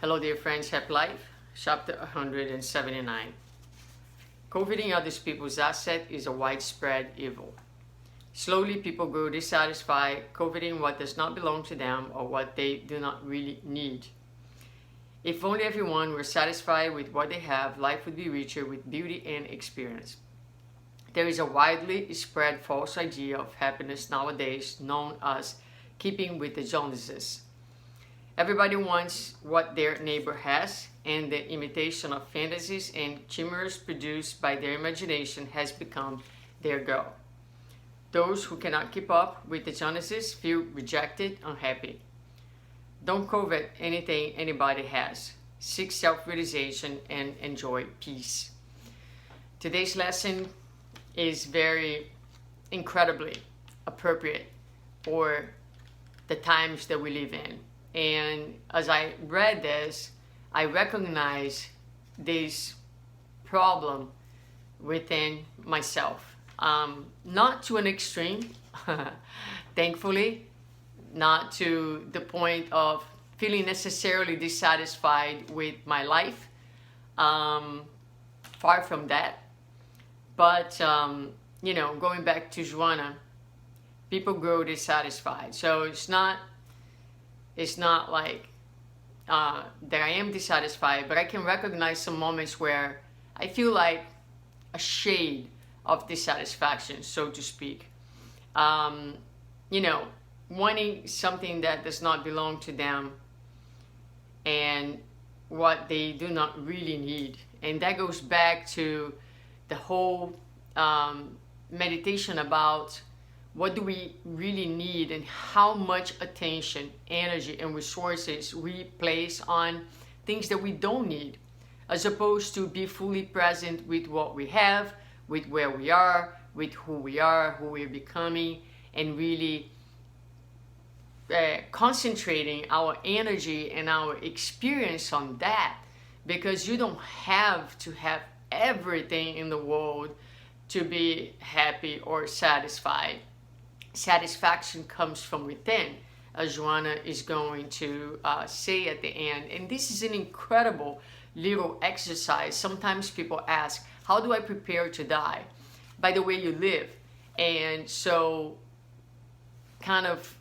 Hello dear friends, Happy Life, chapter 179. Coveting others people's asset is a widespread evil. Slowly people grow dissatisfied, coveting what does not belong to them or what they do not really need. If only everyone were satisfied with what they have, life would be richer with beauty and experience. There is a widely spread false idea of happiness nowadays known as keeping with the Joneses. Everybody wants what their neighbor has, and the imitation of fantasies and chimeras produced by their imagination has become their goal. Those who cannot keep up with the Joneses feel rejected, unhappy. Don't covet anything anybody has. Seek self-realization and enjoy peace. Today's lesson is very incredibly appropriate for the times that we live in. And as I read this, I recognize this problem within myself. Not to an extreme, thankfully, not to the point of feeling necessarily dissatisfied with my life. Far from that. But, going back to Joanna, people grow dissatisfied. So it's not like that I am dissatisfied, but I can recognize some moments where I feel like a shade of dissatisfaction, so to speak. Wanting something that does not belong to them and what they do not really need. And that goes back to the whole meditation about what do we really need and how much attention, energy, and resources we place on things that we don't need, as opposed to be fully present with what we have, with where we are, with who we're becoming, and really concentrating our energy and our experience on that, because you don't have to have everything in the world to be happy or satisfied. Satisfaction comes from within, as Joanna is going to say at the end. And this is an incredible little exercise. Sometimes people ask, how do I prepare to die? By the way you live. And so kind of,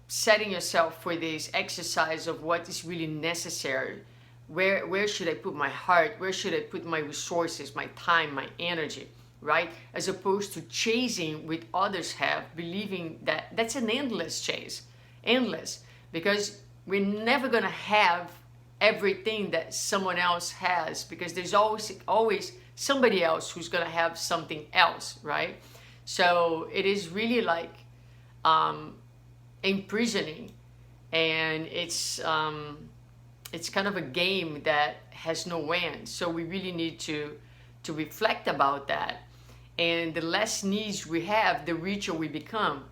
setting yourself for this exercise of what is really necessary. Where should I put my heart? Where should I put my resources, my time, my energy? Right? As opposed to chasing what others have, believing that that's an endless chase. Endless. Because we're never going to have everything that someone else has, because there's always somebody else who's going to have something else, right? So it is really like imprisoning, and it's kind of a game that has no end. So we really need to reflect about that. And the less needs we have, the richer we become.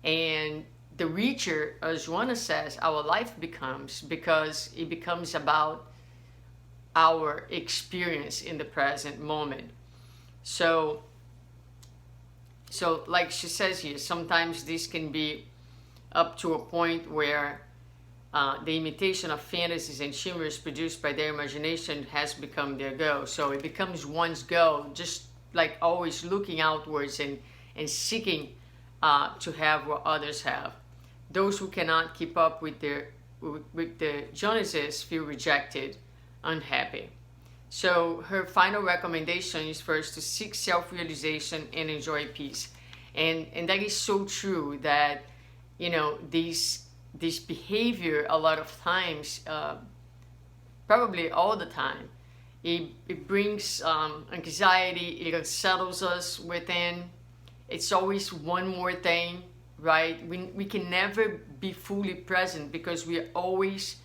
And the richer, as Joanna says, our life becomes, because it becomes about our experience in the present moment. So like she says here, sometimes this can be up to a point where the imitation of fantasies and chimeras produced by their imagination has become their goal. So it becomes one's goal, just like always looking outwards and seeking to have what others have. Those who cannot keep up with the Joneses feel rejected, unhappy. So her final recommendation is for us to seek self-realization and enjoy peace. And that is so true that, this behavior a lot of times, probably all the time, it brings anxiety, it unsettles us within. It's always one more thing, right? We can never be fully present because we are always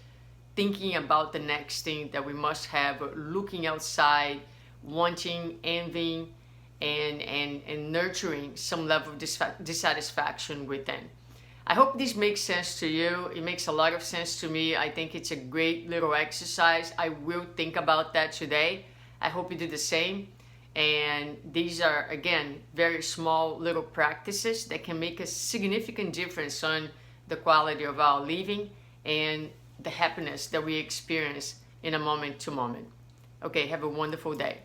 thinking about the next thing that we must have, looking outside, wanting, envying, and nurturing some level of dissatisfaction within. I hope this makes sense to you. It makes a lot of sense to me. I think it's a great little exercise. I will think about that today. I hope you do the same. And these are, again, very small little practices that can make a significant difference on the quality of our living and the happiness that we experience in a moment to moment. Okay, have a wonderful day.